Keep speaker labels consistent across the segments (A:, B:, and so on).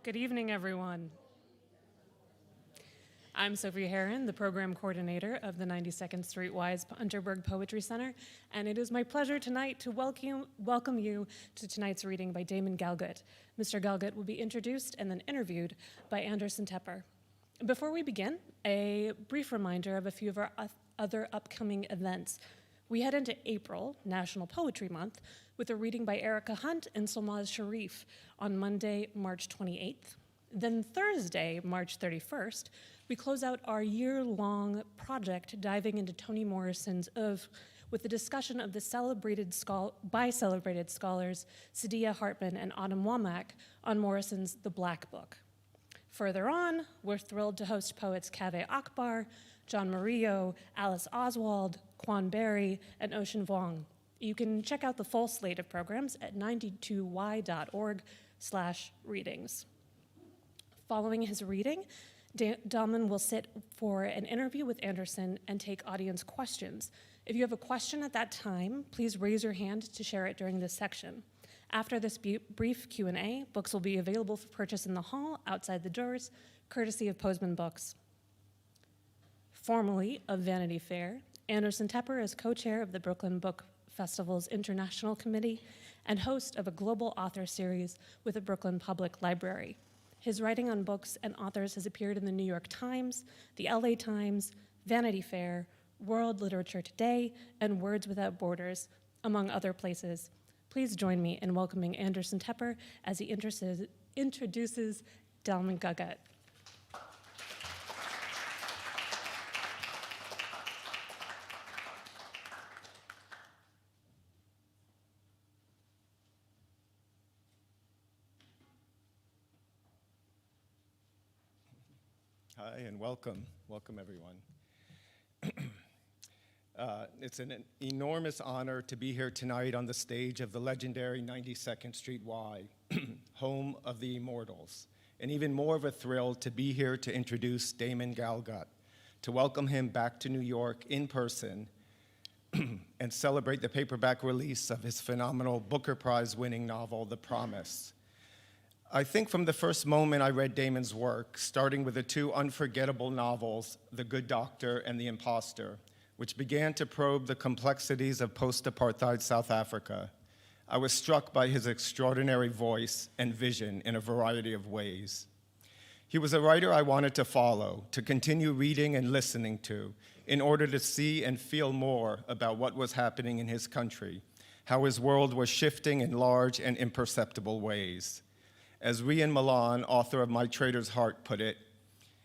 A: Good evening, everyone. I'm Sophie Herron, the program coordinator of the 92nd Street Wise Unterberg Poetry Center, and it is my pleasure tonight to welcome you to tonight's reading by Damon Galgut. Mr. Galgut will be introduced and then interviewed by Anderson Tepper. Before we begin, a brief reminder of a few of our other upcoming events. We head into April, National Poetry Month, with a reading by Erica Hunt and Solmaz Sharif on Monday, March 28th. Then Thursday, March 31st, we close out our year-long project diving into Toni Morrison's oeuvre with a discussion of by celebrated scholars Saidiya Hartman and Autumn Womack on Morrison's The Black Book. Further on, we're thrilled to host poets Kaveh Akbar, John Murillo, Alice Oswald, Quan Berry, and Ocean Vuong. You can check out the full slate of programs at 92y.org/readings. Following his reading, Damon will sit for an interview with Anderson and take audience questions. If you have a question at that time, please raise your hand to share it during this section. After this brief Q&A, books will be available for purchase in the hall outside the doors, courtesy of Postman Books. Formerly of Vanity Fair, Anderson Tepper is co-chair of the Brooklyn Book Festival's International Committee and host of a global author series with the Brooklyn Public Library. His writing on books and authors has appeared in the New York Times, the LA Times, Vanity Fair, World Literature Today, and Words Without Borders, among other places. Please join me in welcoming Anderson Tepper as he introduces Damon Galgut.
B: Hi, and welcome. Welcome, everyone. It's an enormous honor to be here tonight on the stage of the legendary 92nd Street Y, home of the immortals, and even more of a thrill to be here to introduce Damon Galgut, to welcome him back to New York in person and celebrate the paperback release of his phenomenal Booker Prize-winning novel, The Promise. I think from the first moment I read Damon's work, starting with the two unforgettable novels, The Good Doctor and The Imposter, which began to probe the complexities of post-apartheid South Africa, I was struck by his extraordinary voice and vision in a variety of ways. He was a writer I wanted to follow, to continue reading and listening to, in order to see and feel more about what was happening in his country, how his world was shifting in large and imperceptible ways. As Rian Milan, author of My Trader's Heart, put it,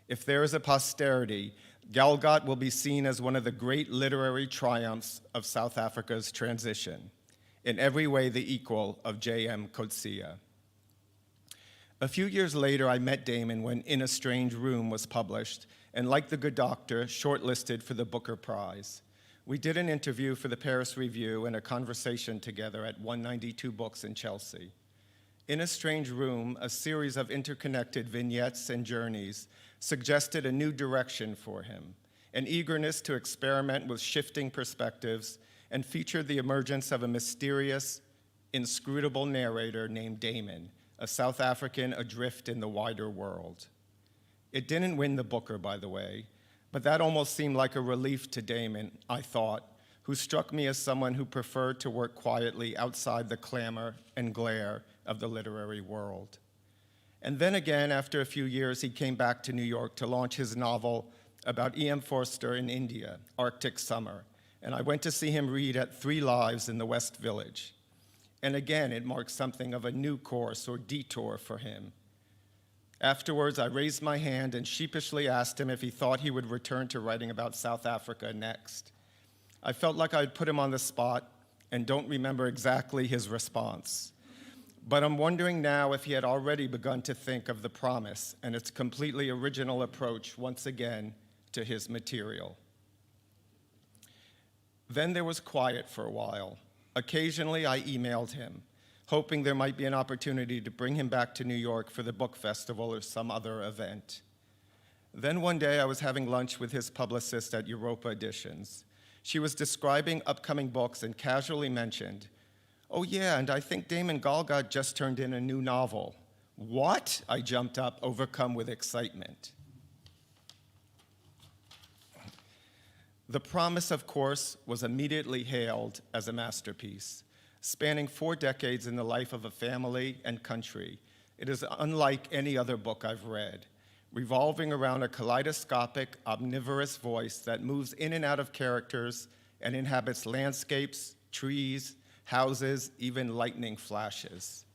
B: if there is a posterity, Galgut will be seen as one of the great literary triumphs of South Africa's transition, in every way the equal of J.M. Coetzee. A few years later, I met Damon when In a Strange Room was published, and like The Good Doctor, shortlisted for the Booker Prize. We did an interview for the Paris Review and a conversation together at 192 Books in Chelsea. In a Strange Room, a series of interconnected vignettes and journeys suggested a new direction for him, an eagerness to experiment with shifting perspectives, and featured the emergence of a mysterious, inscrutable narrator named Damon, a South African adrift in the wider world. It didn't win the Booker, by the way, but that almost seemed like a relief to Damon, I thought, who struck me as someone who preferred to work quietly outside the clamor and glare of the literary world. And then again, after a few years, he came back to New York to launch his novel about E.M. Forster in India, Arctic Summer, and I went to see him read at 3 Lives in the West Village. And again, it marked something of a new course or detour for him. Afterwards, I raised my hand and sheepishly asked him if he thought he would return to writing about South Africa next. I felt like I'd put him on the spot and don't remember exactly his response. But I'm wondering now if he had already begun to think of The Promise and its completely original approach once again to his material. Then there was quiet for a while. Occasionally I emailed him, hoping there might be an opportunity to bring him back to New York for the book festival or some other event. Then one day I was having lunch with his publicist at Europa Editions. She was describing upcoming books and casually mentioned, "Oh yeah, and I think Damon Galgut just turned in a new novel. What? I jumped up, overcome with excitement. The Promise, of course, was immediately hailed as a masterpiece. Spanning 4 decades in the life of a family and country, it is unlike any other book I've read, revolving around a kaleidoscopic, omnivorous voice that moves in and out of characters and inhabits landscapes, trees, houses, even lightning flashes.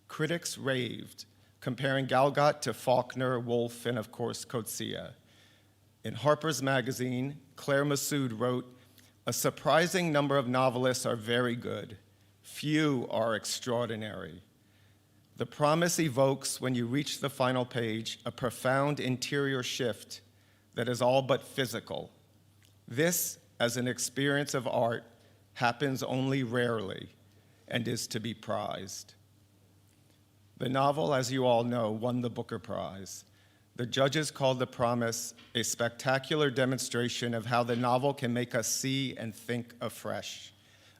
B: Critics raved, comparing Galgut to Faulkner, Woolf, and of course, Coetzee. In Harper's Magazine, Claire Massoud wrote, "A surprising number of novelists are very good. Few are extraordinary. The Promise evokes, when you reach the final page, a profound interior shift that is all but physical. This, as an experience of art, happens only rarely and is to be prized." The novel, as you all know, won the Booker Prize. The judges called The Promise a spectacular demonstration of how the novel can make us see and think afresh.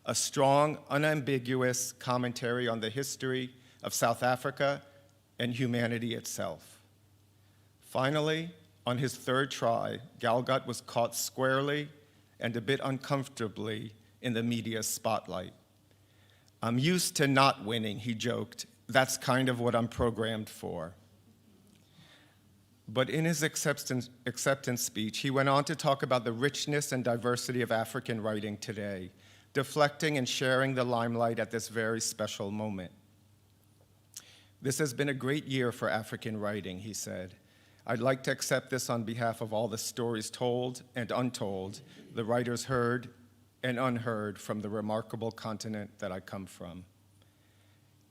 B: A strong, unambiguous commentary on the history of South Africa and humanity itself. Finally, on his 3rd try, Galgut was caught squarely and a bit uncomfortably in the media spotlight. "I'm used to not winning," he joked. "That's kind of what I'm programmed for." But in his acceptance speech, he went on to talk about the richness and diversity of African writing today, deflecting and sharing the limelight at this very special moment. "This has been a great year for African writing," he said. "I'd like to accept this on behalf of all the stories told and untold, the writers heard and unheard from the remarkable continent that I come from.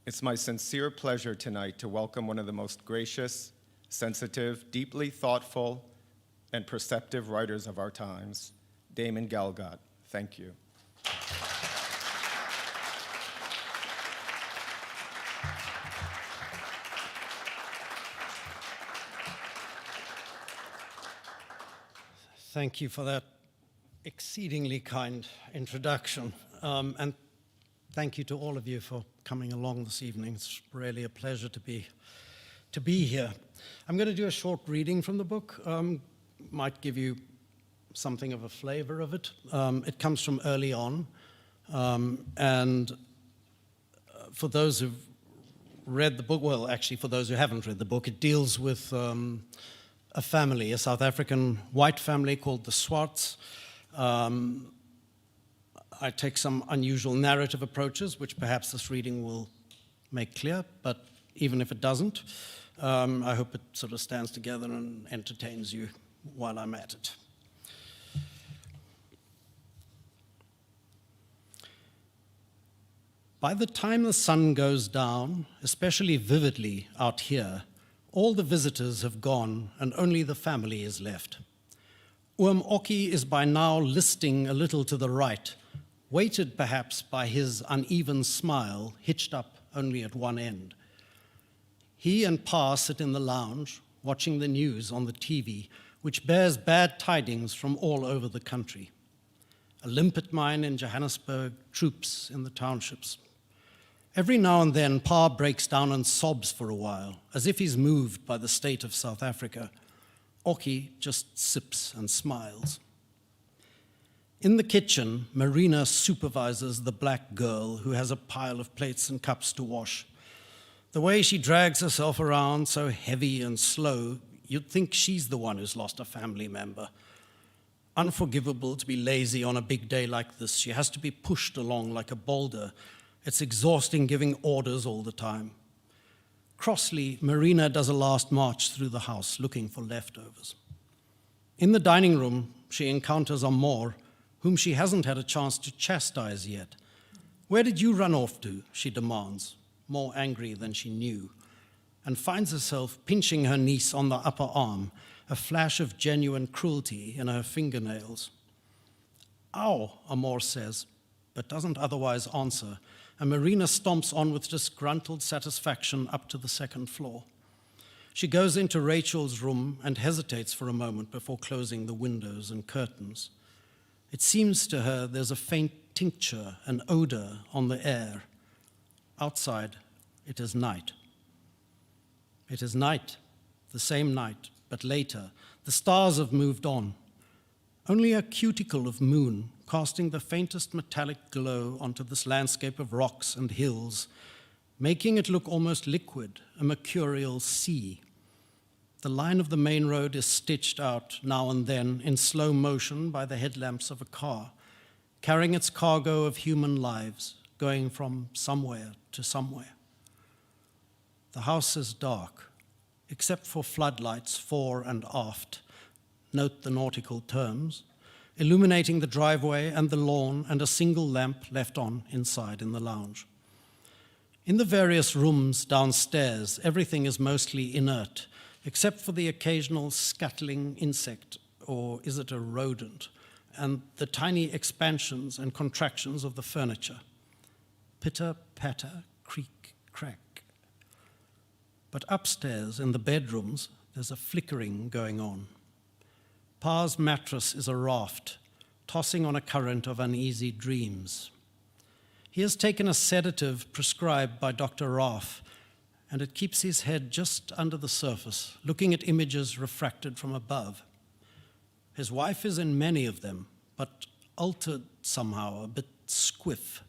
B: It's my sincere pleasure tonight to welcome one of the most gracious, sensitive, deeply thoughtful, and perceptive writers of our times, Damon Galgut. Thank you."
C: Thank you for that exceedingly kind introduction. And thank you to all of you for coming along this evening. It's really a pleasure to be here. I'm going to do a short reading from the book. Might give you something of a flavor of it. It comes from early on. And for those who've read the book, well, actually, for those who haven't read the book, it deals with a family, a South African white family called the Swarts. I take some unusual narrative approaches, which perhaps this reading will make clear, but even if it doesn't, I hope it sort of stands together and entertains you while I'm at it. By the time the sun goes down, especially vividly out here, all the visitors have gone and only the family is left. Oom Okkie is by now listing a little to the right, weighted perhaps by his uneven smile, hitched up only at one end. He and Pa sit in the lounge, watching the news on the TV, which bears bad tidings from all over the country. A limpet mine in Johannesburg, troops in the townships. Every now and then, Pa breaks down and sobs for a while, as if he's moved by the state of South Africa. Okkie just sips and smiles. In the kitchen, Marina supervises the black girl who has a pile of plates and cups to wash. The way she drags herself around so heavy and slow, you'd think she's the one who's lost a family member. Unforgivable to be lazy on a big day like this. She has to be pushed along like a boulder. It's exhausting giving orders all the time. Crossly, Marina does a last march through the house looking for leftovers. In the dining room, she encounters Amor, whom she hasn't had a chance to chastise yet. "Where did you run off to?" she demands, more angry than she knew, and finds herself pinching her niece on the upper arm, a flash of genuine cruelty in her fingernails. "Ow," Amor says, but doesn't otherwise answer, and Marina stomps on with disgruntled satisfaction up to the second floor. She goes into Rachel's room and hesitates for a moment before closing the windows and curtains. It seems to her there's a faint tincture and odor on the air. Outside, it is night. It is night, the same night, but later. The stars have moved on. Only a cuticle of moon casting the faintest metallic glow onto this landscape of rocks and hills, making it look almost liquid, a mercurial sea. The line of the main road is stitched out now and then in slow motion by the headlamps of a car, carrying its cargo of human lives, going from somewhere to somewhere. The house is dark, except for floodlights fore and aft, note the nautical terms, illuminating the driveway and the lawn and a single lamp left on inside in the lounge. In the various rooms downstairs, everything is mostly inert, except for the occasional scuttling insect, or is it a rodent, and the tiny expansions and contractions of the furniture. Pitter, patter, creak, crack. But upstairs in the bedrooms, there's a flickering going on. Pa's mattress is a raft, tossing on a current of uneasy dreams. He has taken a sedative prescribed by Dr. Raff, and it keeps his head just under the surface, looking at images refracted from above. His wife is in many of them, but altered somehow, a bit squiff.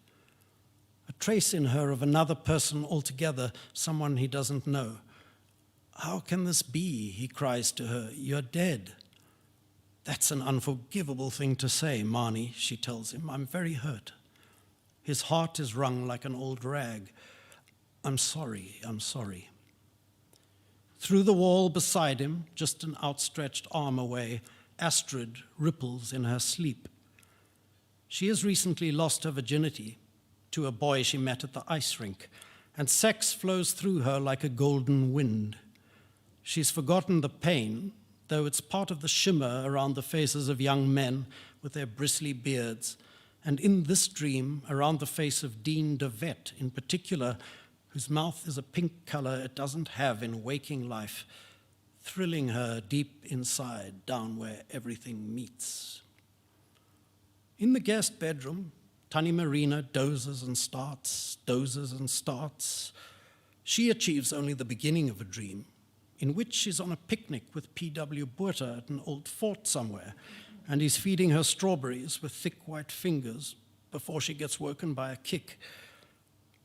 C: A trace in her of another person altogether, someone he doesn't know. How can this be, he cries to her, you're dead. That's an unforgivable thing to say, Marnie, she tells him. I'm very hurt. His heart is wrung like an old rag. I'm sorry, I'm sorry. Through the wall beside him, just an outstretched arm away, Astrid ripples in her sleep. She has recently lost her virginity to a boy she met at the ice rink, and sex flows through her like a golden wind. She's forgotten the pain, though it's part of the shimmer around the faces of young men with their bristly beards, and in this dream, around the face of Dean DeVette in particular, whose mouth is a pink color it doesn't have in waking life, thrilling her deep inside, down where everything meets. In the guest bedroom, Tani Marina dozes and starts, dozes and starts. She achieves only the beginning of a dream, in which she's on a picnic with P.W. Botha at an old fort somewhere, and he's feeding her strawberries with thick white fingers before she gets woken by a kick.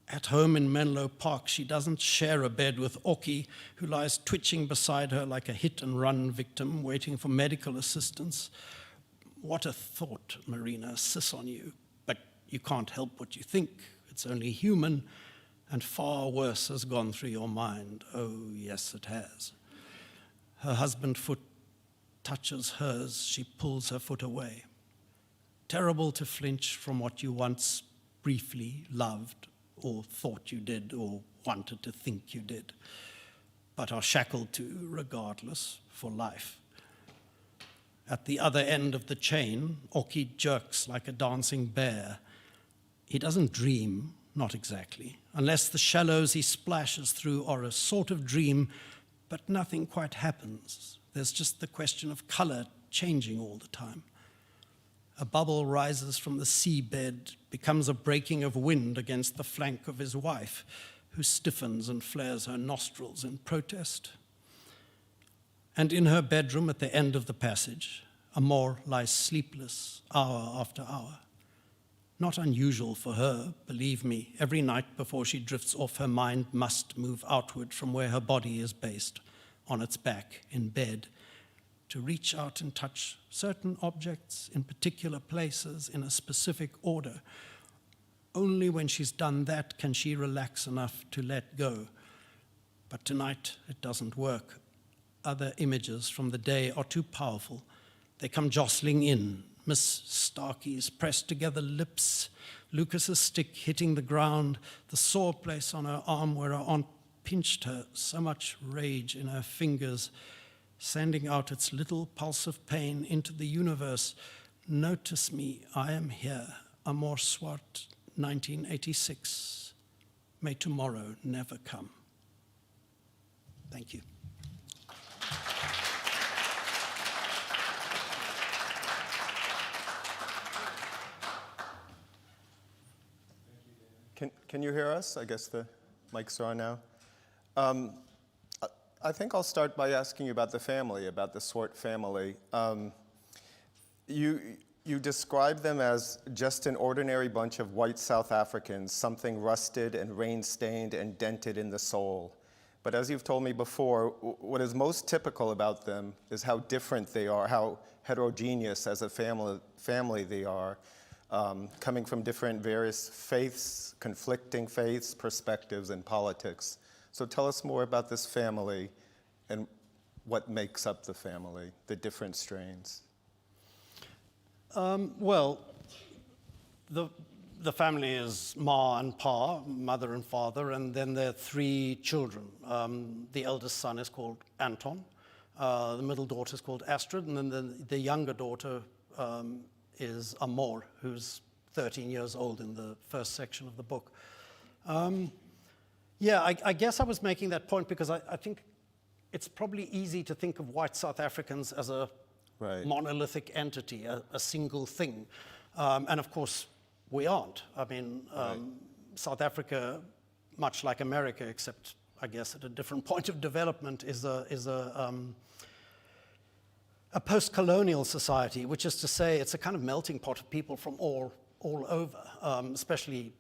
C: At home in Menlo Park, she doesn't share a bed with Oki, who lies twitching beside her like a hit-and-run victim waiting for medical assistance. What a thought, Marina, sis on you. But you can't help what you think. It's only human, and far worse has gone through your mind. Oh, yes, it has. Her husband's foot touches hers. She pulls her foot away. Terrible to flinch from what you once briefly loved, or thought you did, or wanted to think you did, but are shackled to regardless for life. At the other end of the chain, Oki jerks like a dancing bear. He doesn't dream, not exactly, unless the shallows he splashes through are a sort of dream, but nothing quite happens. There's just the question of color changing all the time. A bubble rises from the seabed, becomes a breaking of wind against the flank of his wife, who stiffens and flares her nostrils in protest. And in her bedroom at the end of the passage, Amor lies sleepless hour after hour. Not unusual for her, believe me. Every night before she drifts off, her mind must move outward from where her body is based, on its back, in bed, to reach out and touch certain objects in particular places in a specific order. Only when she's done that can she relax enough to let go. But tonight, it doesn't work. Other images from the day are too powerful. They come jostling in. Miss Starkey's pressed together lips, Lucas's stick hitting the ground, the sore place on her arm where her aunt pinched her, so much rage in her fingers, sending out its little pulse of pain into the universe. Notice me, I am here. Amor Swart, 1986. May tomorrow never come. Thank you.
B: Can you hear us? I guess the mics are on now. I think I'll start by asking you about the family, about the Swart family. You describe them as just an ordinary bunch of white South Africans, something rusted and rain-stained and dented in the soul. But as you've told me before, what is most typical about them is how different they are, how heterogeneous as a family they are, coming from different various faiths, conflicting faiths, perspectives, and politics. So tell us more about this family and what makes up the family, the different strains.
C: Well, the family is Ma and Pa, mother and father, and then there are 3 children. The eldest son is called Anton, the middle daughter is called Astrid, and then the younger daughter is Amor, who's 13 years old in the first section of the book. I guess I was making that point because I think it's probably easy to think of white South Africans as a monolithic entity, a single thing. And of course, we aren't. I mean, South Africa, much like America, except I guess at a different point of development, is a post-colonial society, which is to say it's a kind of melting pot of people from all over, especially,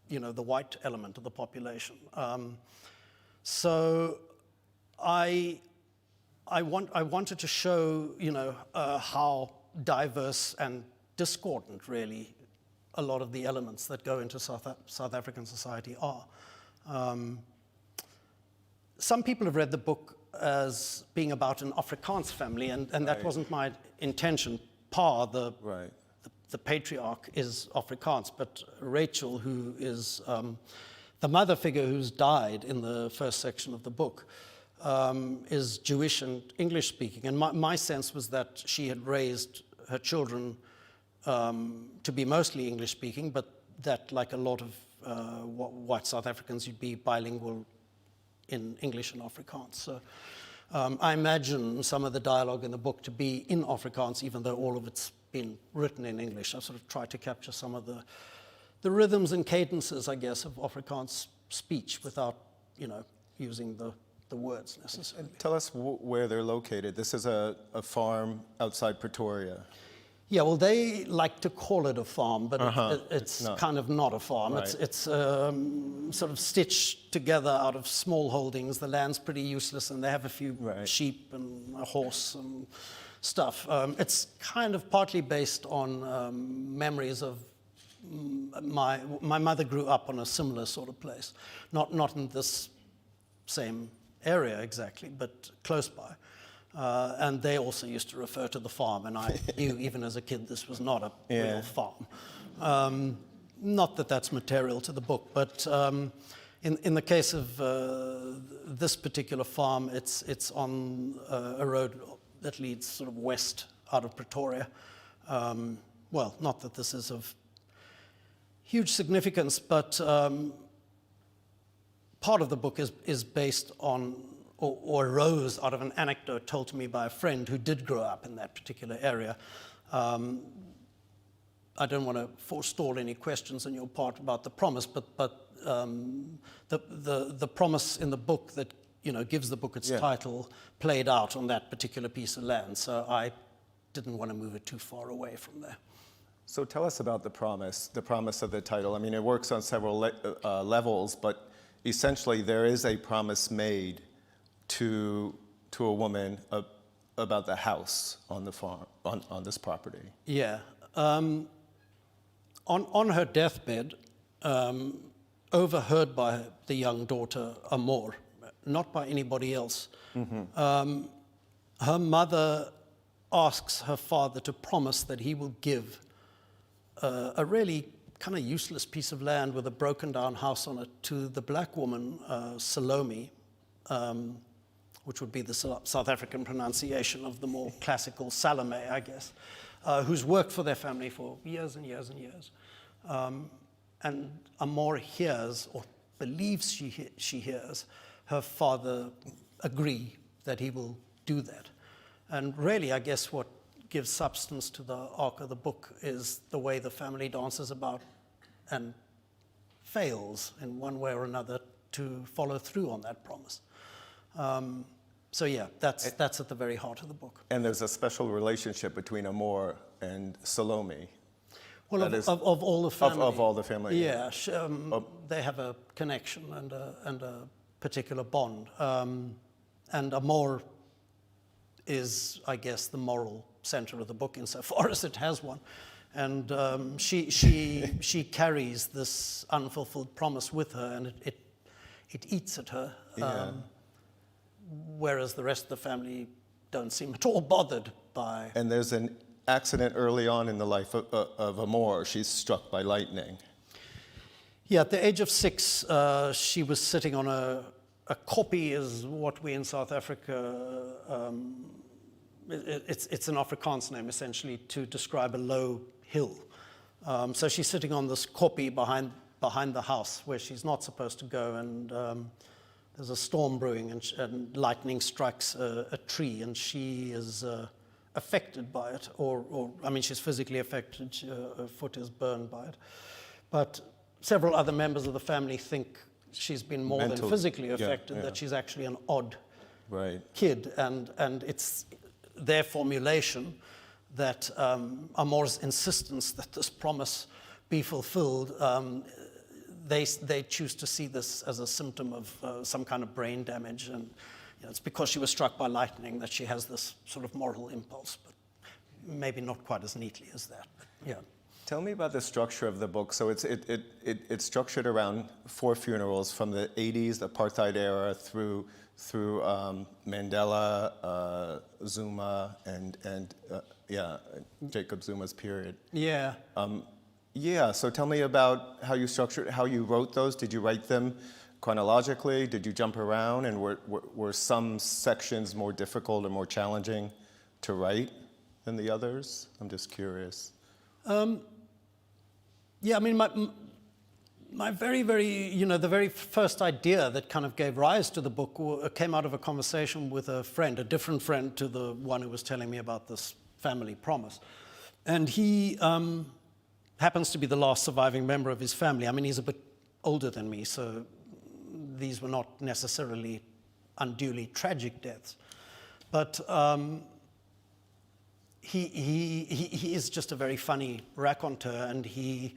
C: the white element of the population. So I wanted to show, how diverse and discordant, really, a lot of the elements that go into South African society are. Some people have read the book as being about an Afrikaans family, and that wasn't my intention. Pa, the patriarch, is Afrikaans, but Rachel, who is the mother figure who's died in the first section of the book, is Jewish and English-speaking. And my sense was that she had raised her children to be mostly English-speaking, but that, like a lot of white South Africans, you'd be bilingual in English and Afrikaans. So I imagine some of the dialogue in the book to be in Afrikaans, even though all of it's been written in English. I sort of tried to capture some of the rhythms and cadences, I guess, of Afrikaans speech without, using the words necessarily.
B: And tell us where they're located. This is a farm outside Pretoria.
C: Yeah, well, they like to call it a farm, but it's kind of not a farm.
B: Right.
C: It's sort of stitched together out of small holdings. The land's pretty useless, and they have a few sheep and a horse and stuff. It's kind of partly based on memories of my mother grew up on a similar sort of place, not in this same area exactly, but close by. And they also used to refer to the farm, and I knew even as a kid this was not a real farm. Not that that's material to the book, but in the case of this particular farm, it's on a road that leads sort of west out of Pretoria. Well, not that this is of huge significance, but part of the book is based on or arose out of an anecdote told to me by a friend who did grow up in that particular area. I don't want to forestall any questions on your part about the promise, but the promise in the book that gives the book its title played out on that particular piece of land. So I didn't want to move it too far away from there.
B: So tell us about the promise of the title. I mean, it works on several levels, but essentially there is a promise made to a woman about the house on the farm, on this property.
C: Yeah. On her deathbed, overheard by the young daughter, Amor, not by anybody else, her mother asks her father to promise that he will give a really kind of useless piece of land with a broken down house on it to the black woman, Salome, which would be the South African pronunciation of the more classical Salome, I guess, who's worked for their family for years and years and years. And Amor hears, or believes she hears, her father agree that he will do that. And really, I guess what gives substance to the arc of the book is the way the family dances about and fails in one way or another to follow through on that promise. So yeah, that's at the very heart of the book.
B: And there's a special relationship between Amor and Salome.
C: Well,
B: That
C: of all the family.
B: Of all the family.
C: Yeah, they have a connection and a particular bond. And Amor is, I guess, the moral center of the book insofar as it has one. And she carries this unfulfilled promise with her, and it eats at her.
B: Yeah.
C: Whereas the rest of the family don't seem at all bothered by...
B: And there's an accident early on in the life of Amor. She's struck by lightning.
C: Yeah, at the age of 6, she was sitting on a koppie, is what we in South Africa... it's an Afrikaans name, essentially, to describe a low hill. So she's sitting on this koppie behind the house where she's not supposed to go, and there's a storm brewing, and lightning strikes a tree, and she is affected by it, or I mean, she's physically affected. Her foot is burned by it. But several other members of the family think she's been more than physically affected, that she's actually an odd kid, and it's their formulation that Amor's insistence that this promise be fulfilled, they choose to see this as a symptom of some kind of brain damage, and it's because she was struck by lightning that she has this sort of moral impulse, but maybe not quite as neatly as that. But yeah.
B: Tell me about the structure of the book. So it's structured around 4 funerals from the 80s, the apartheid era, through Mandela, Zuma, and Jacob Zuma's period.
C: Yeah.
B: So tell me about how you wrote those. Did you write them chronologically? Did you jump around? And were some sections more difficult or more challenging to write than the others? I'm just curious.
C: Yeah, I mean, my very, very, the very first idea that kind of gave rise to the book came out of a conversation with a friend, a different friend to the one who was telling me about this family promise. And he happens to be the last surviving member of his family. I mean, he's a bit older than me, so these were not necessarily unduly tragic deaths. But he is just a very funny raconteur, and he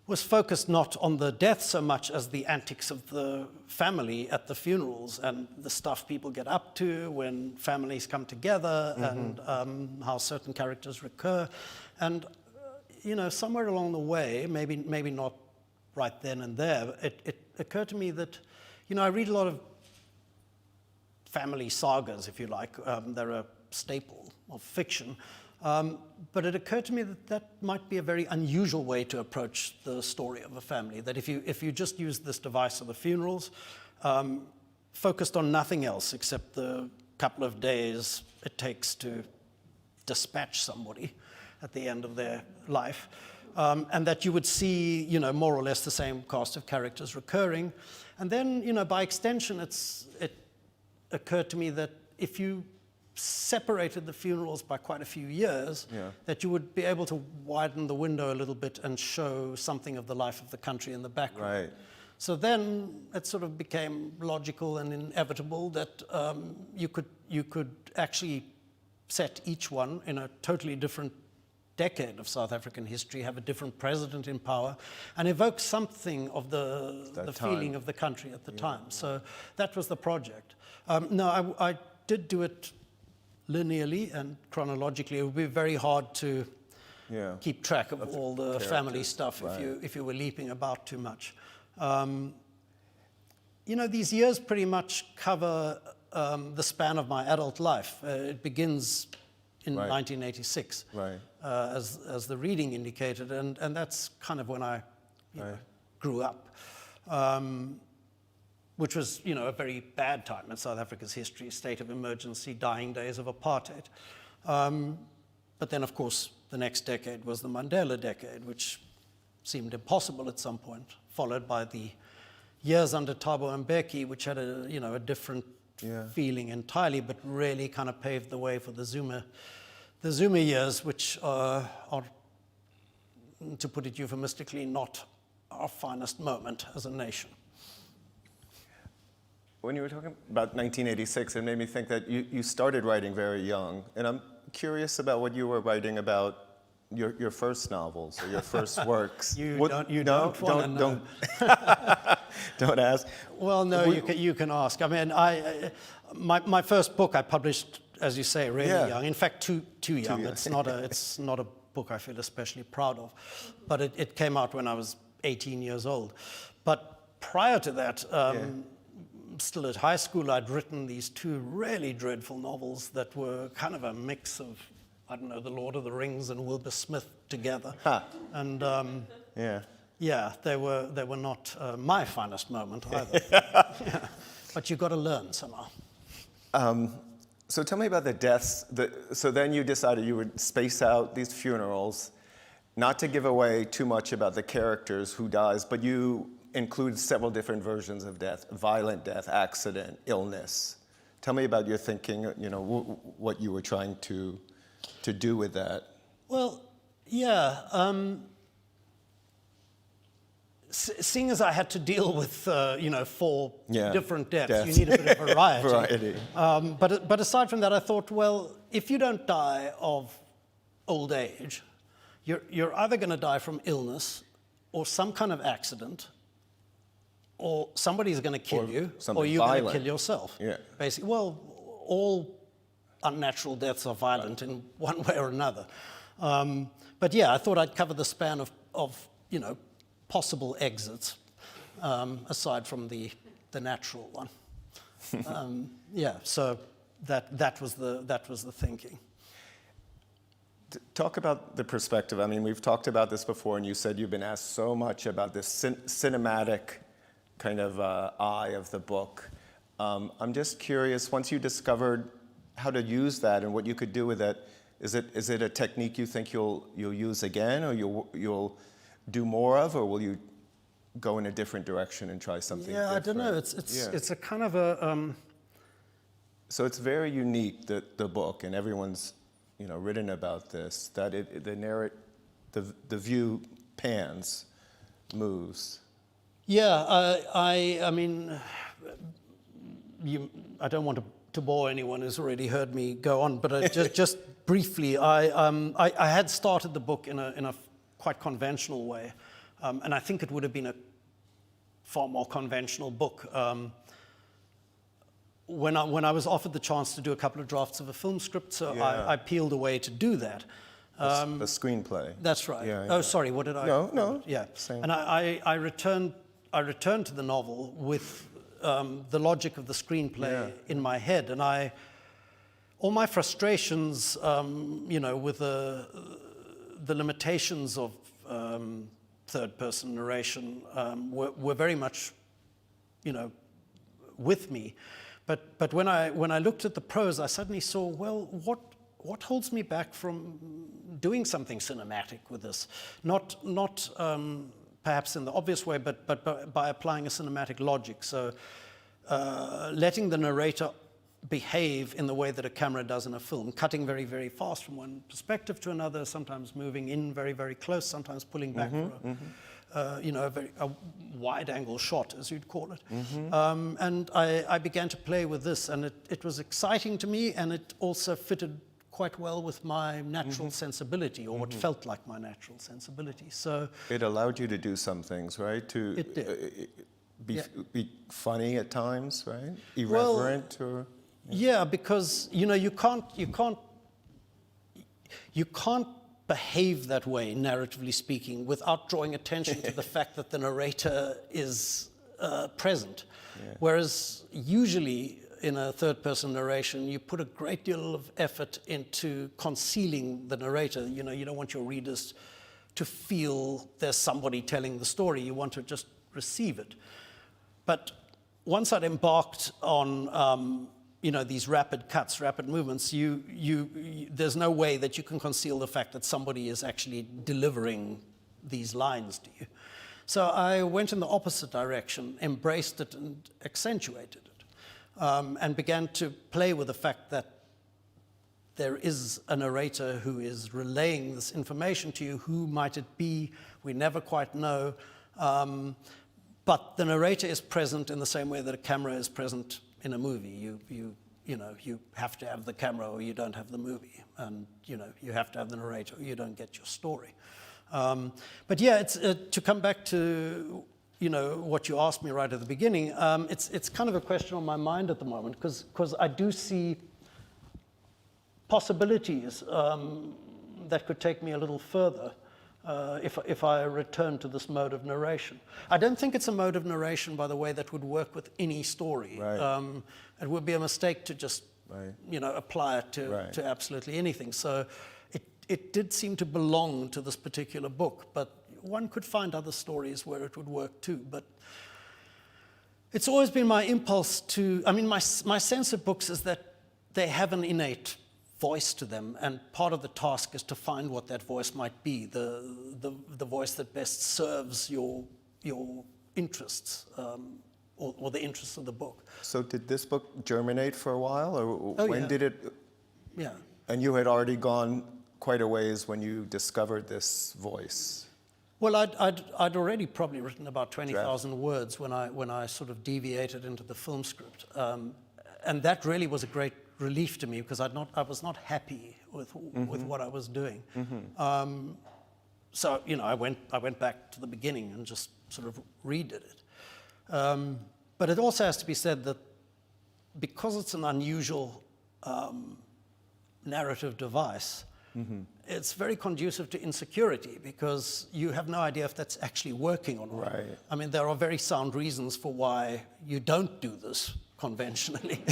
C: was focused not on the death so much as the antics of the family at the funerals and the stuff people get up to when families come together, and how certain characters recur. And, somewhere along the way, maybe not right then and there, it occurred to me that, I read a lot of family sagas, if you like. They're a staple of fiction. But it occurred to me that might be a very unusual way to approach the story of a family, that if you just use this device of the funerals, focused on nothing else except the couple of days it takes to dispatch somebody at the end of their life, and that you would see, more or less the same cast of characters recurring. And then, by extension, it occurred to me that if you separated the funerals by quite a few years, that you would be able to widen the window a little bit and show something of the life of the country in the background.
B: Right.
C: So then it sort of became logical and inevitable that you could actually set each one in a totally different decade of South African history, have a different president in power, and evoke something of the feeling of the country at the time. So that was the project. No, I did do it linearly and chronologically. It would be very hard to keep track of all the family stuff if you were leaping about too much. These years pretty much cover the span of my adult life. It begins in 1986, as the reading indicated, and that's kind of when I grew up. Which was, a very bad time in South Africa's history, state of emergency, dying days of apartheid. But then, of course, the next decade was the Mandela decade, which seemed impossible at some point, followed by the years under Thabo Mbeki, which had a different feeling entirely, but really kind of paved the way for the Zuma years, which are, to put it euphemistically, not our finest moment as a nation.
D: when you were talking about 1986, it made me think that you started writing very young. And I'm curious about what you were writing about your first novels or your first works.
C: You
D: What-
C: don't want to know.
D: Don't ask.
C: Well, no, you can ask. I mean, my first book I published, as you say, really
D: Yeah.
C: young. In fact, too young.
D: young.
C: It's not a book I feel especially proud of. But it came out when I was 18 years old. But prior to that, still at high school, I'd written these two really dreadful novels that were kind of a mix of, I don't know, The Lord of the Rings and Wilbur Smith together.
D: Huh.
C: And
D: Yeah.
C: yeah, they were not my finest moment either. Yeah. But you got to learn somehow.
D: So tell me about the deaths. So then you decided you would space out these funerals, not to give away too much about the characters, who dies, but you include several different versions of death: violent death, accident, illness. Tell me about your thinking, what you were trying to do with that.
C: Well, yeah. Seeing as I had to deal with, 4 different deaths, you need a bit of variety.
D: Variety.
C: But aside from that, I thought, well, if you don't die of old age, you're either going to die from illness or some kind of accident, or somebody's going to kill you,
D: something
C: or you're going to
D: violent.
C: kill yourself.
D: Yeah.
C: Basically, well, all unnatural deaths are violent in one way or another. But yeah, I thought I'd cover the span of possible exits, aside from the natural one. So that was the thinking.
D: Talk about the perspective. I mean, we've talked about this before, and you said you've been asked so much about this cinematic kind of eye of the book. I'm just curious, once you discovered how to use that and what you could do with it, is it a technique you think you'll use again, or you'll do more of, or will you go in a different direction and try something different?
C: I don't know. It's a kind of a.
D: So it's very unique, the book, and everyone's written about this, that the view pans, moves.
C: Yeah, I mean, I don't want to bore anyone who's already heard me go on, but just briefly, I had started the book in a quite conventional way, and I think it would have been a far more conventional book. When I was offered the chance to do a couple of drafts of a film script, so I peeled away to do that.
D: A screenplay.
C: That's right.
D: Yeah,
C: Oh, sorry, what did I?
D: No.
C: Yeah.
D: Same.
C: And I returned to the novel with the logic of the screenplay in my head, and all my frustrations, with the limitations of third-person narration were very much, with me. But when I looked at the prose, I suddenly saw, well, what holds me back from doing something cinematic with this? Not perhaps in the obvious way, but by applying a cinematic logic. So letting the narrator behave in the way that a camera does in a film, cutting very, very fast from one perspective to another, sometimes moving in very, very close, sometimes pulling back for a wide-angle shot, as you'd call it. And I began to play with this, and it was exciting to me, and it also fitted quite well with my natural sensibility, or what felt like my natural sensibility. So
D: it allowed you to do some things, right?
C: It did.
D: Be funny at times, right? Irreverent, or
C: yeah, because you can't behave that way, narratively speaking, without drawing attention to the fact that the narrator is present. Whereas usually in a third-person narration, you put a great deal of effort into concealing the narrator. You don't want your readers to feel there's somebody telling the story. You want to just receive it. But once I'd embarked on these rapid cuts, rapid movements, there's no way that you can conceal the fact that somebody is actually delivering these lines to you. So I went in the opposite direction, embraced it and accentuated it, and began to play with the fact that there is a narrator who is relaying this information to you. Who might it be? We never quite know. But the narrator is present in the same way that a camera is present in a movie. You have to have the camera or you don't have the movie. And, you have to have the narrator or you don't get your story. But yeah, it's to come back to, what you asked me right at the beginning, it's kind of a question on my mind at the moment because I do see possibilities that could take me a little further if I return to this mode of narration. I don't think it's a mode of narration, by the way, that would work with any story.
D: Right.
C: It would be a mistake to just,
D: Right.
C: apply it to absolutely anything. So it did seem to belong to this particular book, but one could find other stories where it would work too. But it's always been my impulse my sense of books is that they have an innate voice to them, and part of the task is to find what that voice might be, the voice that best serves your interests, or the interests of the book.
D: So did this book germinate for a while, or when
C: yeah.
D: did it?
C: Yeah.
D: And you had already gone quite a ways when you discovered this voice.
C: Well, I'd already probably written about 20,000 words when I sort of deviated into the film script, and that really was a great relief to me because I was not happy with what I was doing. Mm-hmm. So I went back to the beginning and just sort of redid it. But it also has to be said that because it's an unusual narrative device, mm-hmm. it's very conducive to insecurity because you have no idea if that's actually working or not.
D: Right.
C: I mean, there are very sound reasons for why you don't do this conventionally.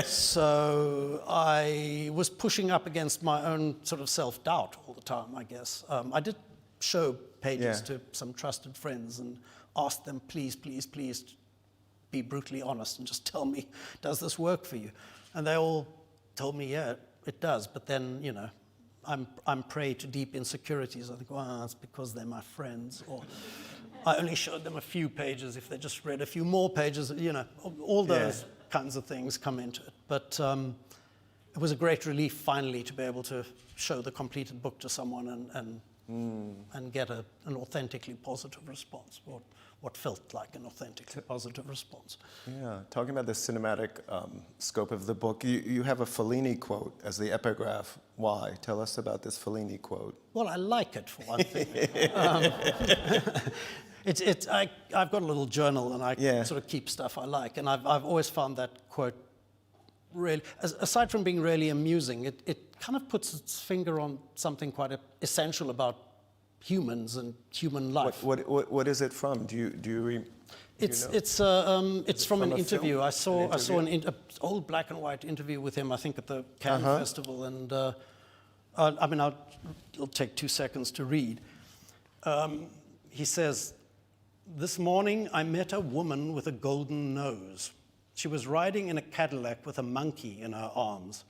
C: So I was pushing up against my own sort of self-doubt all the time, I guess. I did show pages to some trusted friends and asked them, please, please, please be brutally honest and just tell me, does this work for you? And they all told me, yeah, it does. But then, I'm prey to deep insecurities. I think, well, it's because they're my friends. Or I only showed them a few pages. If they just read a few more pages, all those kinds of things come into it. But it was a great relief finally to be able to show the completed book to someone and get an authentically positive response, or what felt like an authentically positive response.
D: Yeah, talking about the cinematic scope of the book, you have a Fellini quote as the epigraph. Why? Tell us about this Fellini quote.
C: Well, I like it, for one thing. I've got a little journal, and I sort of keep stuff I like, and I've always found that quote really, aside from being really amusing, it kind of puts its finger on something quite essential about humans and human life.
D: What is it from? Do you
C: It's from an interview. I saw an old black and white interview with him, I think, at the Cannes Festival, and it'll take 2 seconds to read. He says, "This morning I met a woman with a golden nose. She was riding in a Cadillac with a monkey in her arms.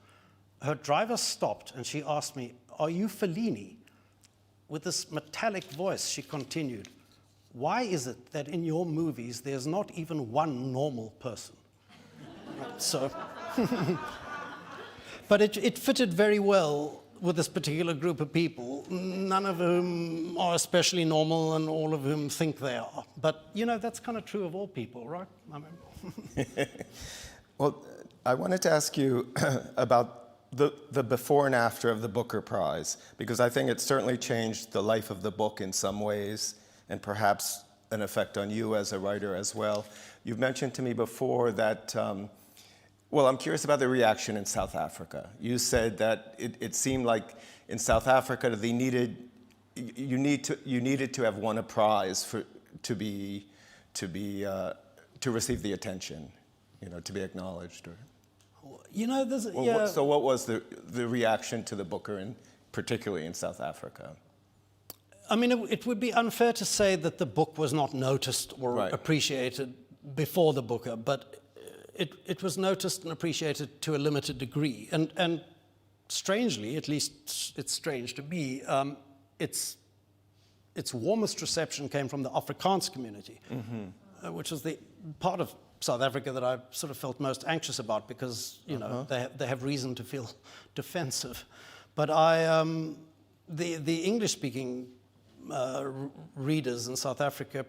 C: Her driver stopped and she asked me, 'Are you Fellini?' With this metallic voice, she continued, 'Why is it that in your movies there's not even one normal person?'" So, but it fitted very well with this particular group of people, none of whom are especially normal and all of whom think they are. But, that's kind of true of all people, right? I mean.
D: Well, I wanted to ask you about the before and after of the Booker Prize, because I think it certainly changed the life of the book in some ways, and perhaps an effect on you as a writer as well. You've mentioned to me before that, I'm curious about the reaction in South Africa. You said that it seemed like in South Africa you needed to have won a prize to receive the attention, to be acknowledged. So what was the reaction to the Booker, particularly in South Africa?
C: I mean, it would be unfair to say that the book was not noticed or appreciated before the Booker, but it was noticed and appreciated to a limited degree. And strangely, at least it's strange to me, its warmest reception came from the Afrikaans community, which was the part of South Africa that I sort of felt most anxious about because, they have reason to feel defensive. But the English-speaking readers in South Africa,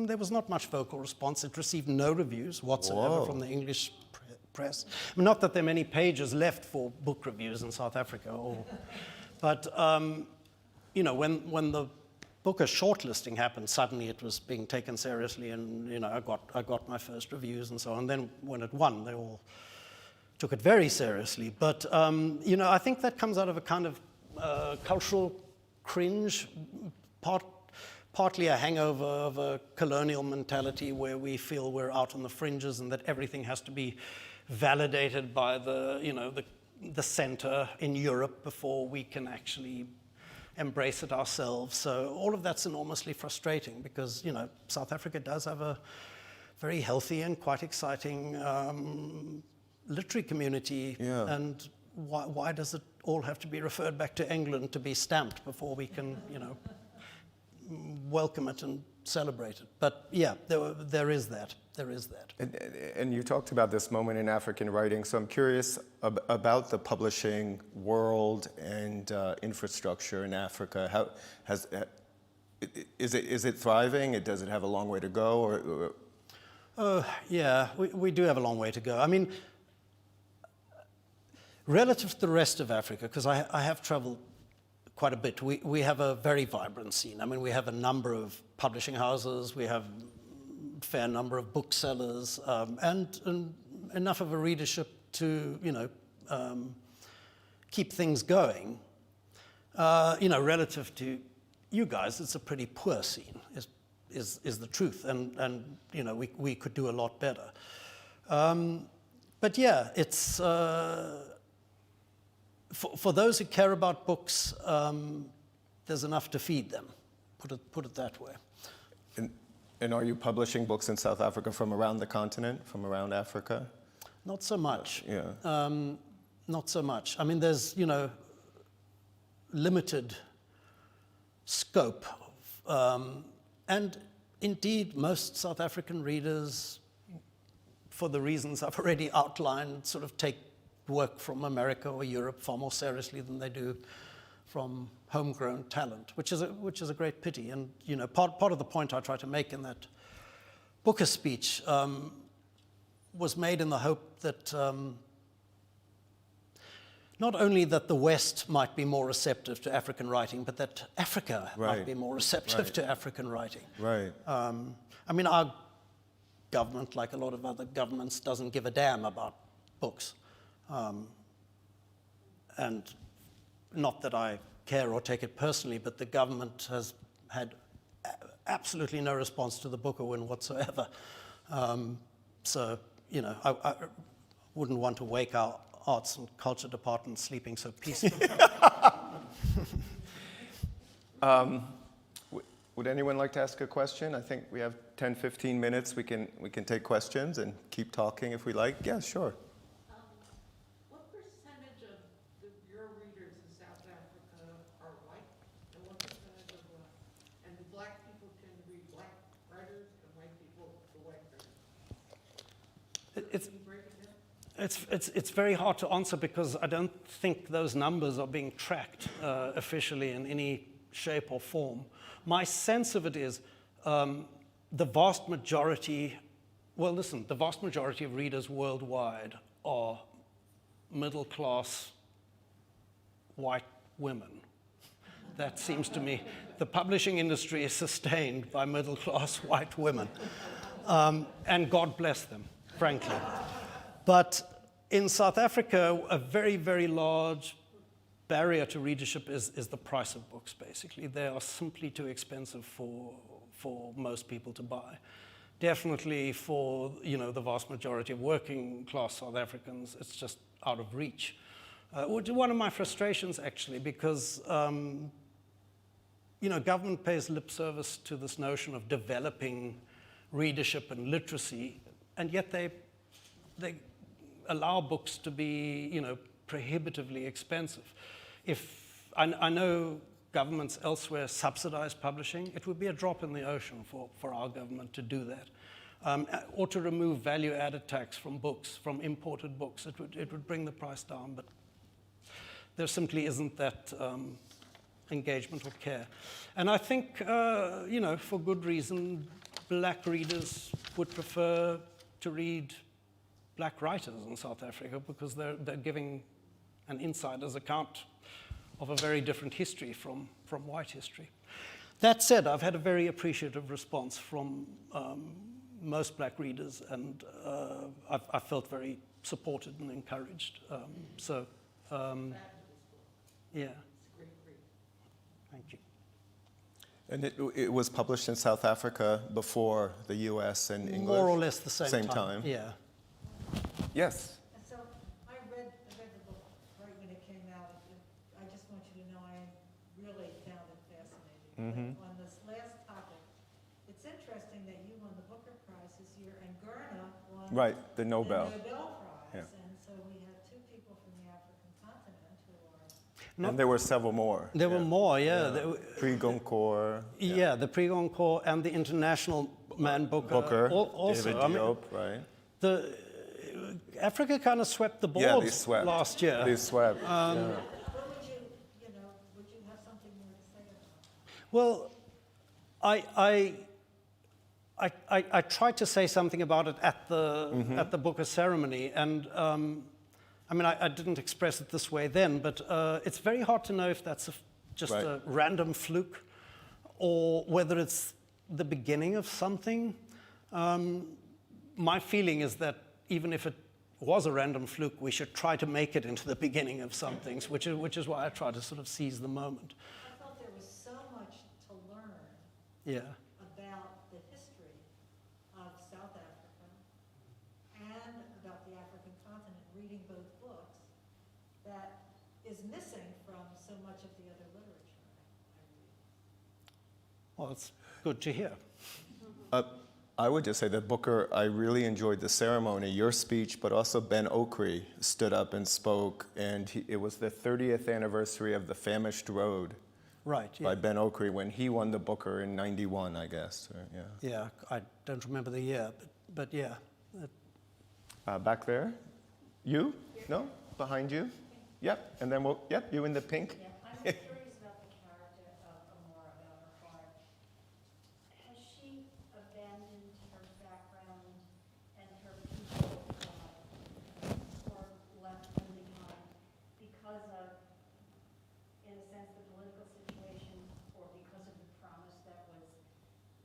C: there was not much vocal response. It received no reviews whatsoever from the English press. I mean, not that there are many pages left for book reviews in South Africa, but you know, when the Booker shortlisting happened, suddenly it was being taken seriously, and you know, I got my first reviews and so on. And then when it won, they all took it very seriously. But you know, I think that comes out of a kind of cultural cringe, partly a hangover of a colonial mentality where we feel we're out on the fringes and that everything has to be validated by the center in Europe before we can actually embrace it ourselves. So all of that's enormously frustrating because, you know, South Africa does have a very healthy and quite exciting literary community.
D: Yeah.
C: And why does it all have to be referred back to England to be stamped before we can, you know, welcome it and celebrate it? But yeah, there is that. There is that.
D: And you talked about this moment in African writing, so I'm curious about the publishing world and infrastructure in Africa. Is it thriving? Does it have a long way to go?
C: Yeah, we do have a long way to go. I mean, relative to the rest of Africa, because I have traveled quite a bit, we have a very vibrant scene. I mean, we have a number of publishing houses, we have fair number of booksellers, and enough of a readership to, you know, keep things going. You know, relative to you guys, it's a pretty poor scene, is the truth, and you know, we could do a lot better. But yeah, it's for those who care about books, there's enough to feed them. Put it that way.
D: And are you publishing books in South Africa from around the continent, from around Africa?
C: Not so much.
D: Yeah.
C: Not so much. I mean, there's, you know, limited scope. And indeed, most South African readers, for the reasons I've already outlined, sort of take work from America or Europe far more seriously than they do from homegrown talent, which is a great pity. And you know, part of the point I try to make in that Booker speech was made in the hope that not only that the West might be more receptive to African writing, but that Africa might be more receptive to African writing.
D: Right.
C: I mean, our government, like a lot of other governments, doesn't give a damn about books. And not that I care or take it personally, but the government has had absolutely no response to the Booker win whatsoever. So, you know, I wouldn't want to wake our arts and culture department sleeping so peacefully.
D: Would anyone like to ask a question? I think we have 10, 15 minutes. We can take questions and keep talking if we like. Yeah, sure.
E: What percentage of your readers in South Africa are white? And what percentage of and the black people can read black writers and white people the white writers?
C: It's,
E: Can you break it down?
C: it's very hard to answer because I don't think those numbers are being tracked officially in any shape or form. My sense of it is the vast majority, well, listen, the vast majority of readers worldwide are middle-class white women. That seems to me, the publishing industry is sustained by middle-class white women. And God bless them, frankly. But in South Africa, a very, very large barrier to readership is the price of books, basically. They are simply too expensive for most people to buy. Definitely for, you know, the vast majority of working class South Africans, it's just out of reach. One of my frustrations, actually, because, you know, government pays lip service to this notion of developing readership and literacy, and yet they allow books to be, you know, prohibitively expensive. If I know governments elsewhere subsidize publishing, it would be a drop in the ocean for our government to do that. Or to remove value-added tax from books, from imported books. It would bring the price down, but there simply isn't that engagement or care. And I think, you know, for good reason, black readers would prefer to read black writers in South Africa because they're giving an insider's account of a very different history from white history. That said, I've had a very appreciative response from most black readers, and I felt very supported and encouraged. Yeah. Thank you.
D: And it was published in South Africa before the U.S. and English?
C: More or less the same
D: time.
C: Yeah.
D: Yes.
E: And so I read the book right when it came out. I just want you to know I really found it fascinating. But on this last topic, it's interesting that you won the Booker Prize this year and Gerna won
D: Right, the Nobel.
E: the Nobel Prize.
D: Yeah.
E: And so we had two people from the African continent who are
D: And there were several more.
C: There were more, yeah.
D: Prix Goncourt.
C: Yeah, the Prix Goncourt and the International Man Booker. Also,
D: David
C: I mean,
D: Diop, right?
C: Africa kind of swept the board
D: Yeah, they swept.
C: last year.
D: They swept.
E: What would you have something more to say about?
C: Well, I tried to say something about it at the Booker ceremony, and I mean I didn't express it this way then, but it's very hard to know if that's just
D: Right.
C: a random fluke or whether it's the beginning of something. My feeling is that even if it was a random fluke, we should try to make it into the beginning of some things, which is why I try to sort of seize the moment.
E: I felt there was so much to learn
C: Yeah.
E: about the history of South Africa and about the African continent, reading both books, that is missing from so much of the other literature I read.
C: Well, it's good to hear.
D: I would just say that Booker, I really enjoyed the ceremony, your speech, but also Ben Okri stood up and spoke, and it was the 30th anniversary of The Famished Road
C: Right.
D: by
C: Yeah.
D: Ben Okri when he won the Booker in '91, I guess. Or, yeah.
C: Yeah. I don't remember the year, but yeah.
D: Back there? You? No? Behind you? Yep. And then yep, you in the pink?
F: Yeah, I'm curious about the character of Amora, about her heart. Has she abandoned her background and her people, or left them behind because of, in a sense, the political situation, or because of the promise that was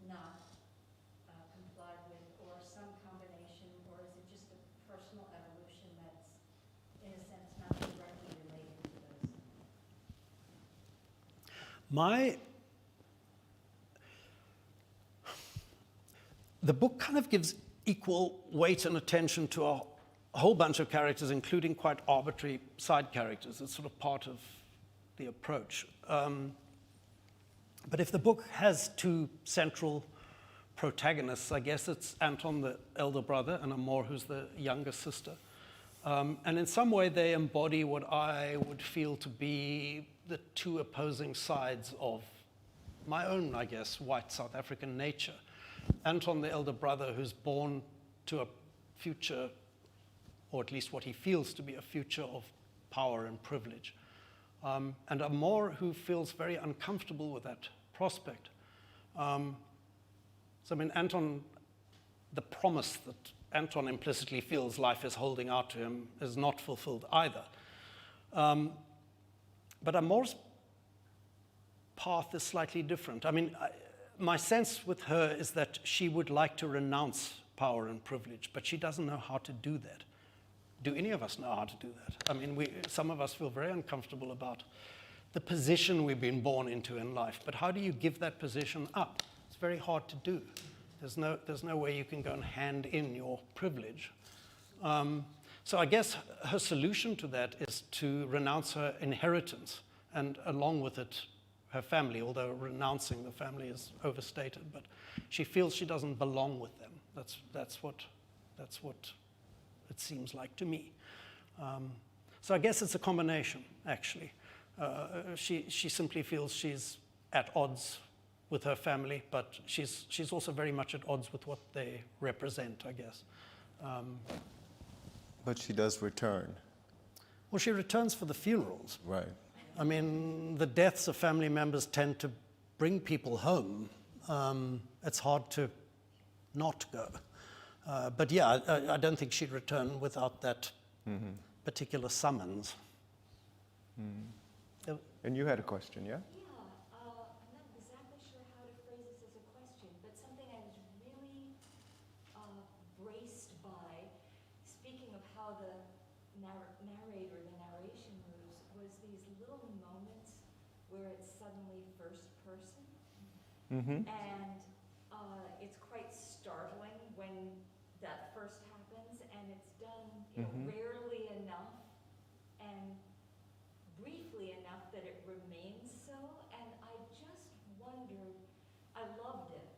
F: not complied with, or some combination, or is it just a personal evolution that's, in a sense, not directly related to those?
C: The book kind of gives equal weight and attention to a whole bunch of characters, including quite arbitrary side characters. It's sort of part of the approach. But if the book has two central protagonists, I guess it's Anton, the elder brother, and Amor, who's the younger sister. And in some way, they embody what I would feel to be the two opposing sides of my own, I guess, white South African nature. Anton, the elder brother, who's born to a future, or at least what he feels to be a future of power and privilege. And Amor, who feels very uncomfortable with that prospect. So, I mean, Anton, the promise that Anton implicitly feels life is holding out to him is not fulfilled either. But Amor's path is slightly different. I mean, my sense with her is that she would like to renounce power and privilege, but she doesn't know how to do that. Do any of us know how to do that? I mean, some of us feel very uncomfortable about the position we've been born into in life, but how do you give that position up? It's very hard to do. There's no way you can go and hand in your privilege. So I guess her solution to that is to renounce her inheritance, and along with it, her family, although renouncing the family is overstated, but she feels she doesn't belong with them. That's what it seems like to me. So I guess it's a combination, actually. She simply feels she's at odds with her family, but she's also very much at odds with what they represent, I guess.
D: But she does return.
C: Well, she returns for the funerals.
D: Right.
C: I mean, the deaths of family members tend to bring people home. It's hard to not go. But yeah, I don't think she'd return without that particular summons.
D: And you had a question, yeah?
F: Yeah, I'm not exactly sure how to phrase this as a question, but something I was really braced by, speaking of how the narrator, the narration moves, was these little moments where it's suddenly first person. And it's quite startling when that first happens, and it's done rarely enough and briefly enough that it remains so. And I just wondered, I loved it,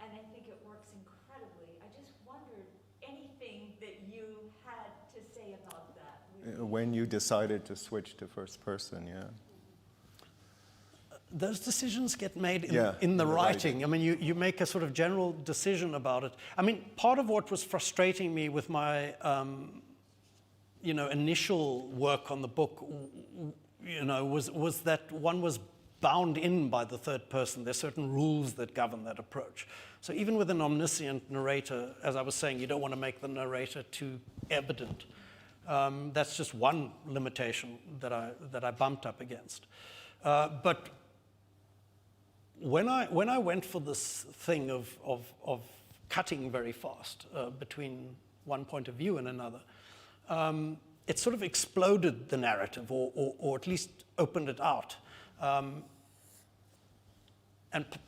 F: and I think it works incredibly. I just wondered anything that you had to say about that.
D: When you decided to switch to first person, yeah.
C: Those decisions get made in,
D: Yeah,
C: in the writing. I mean, you make a sort of general decision about it. I mean, part of what was frustrating me with my, initial work on the book, was that one was bound in by the third person. There's certain rules that govern that approach. So even with an omniscient narrator, as I was saying, you don't want to make the narrator too evident. That's just one limitation that I bumped up against. But when I went for this thing of cutting very fast between one point of view and another, it sort of exploded the narrative, or at least opened it out. And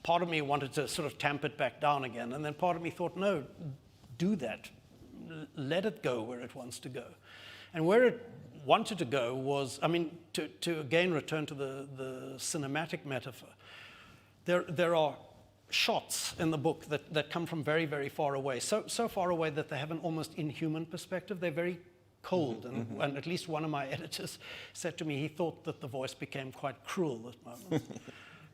C: part of me wanted to sort of tamp it back down again, and then part of me thought, no, do that. Let it go where it wants to go. And where it wanted to go was, I mean, to again return to the cinematic metaphor, there are shots in the book that come from very, very far away, so far away that they have an almost inhuman perspective. They're very cold, and at least one of my editors said to me he thought that the voice became quite cruel at moments.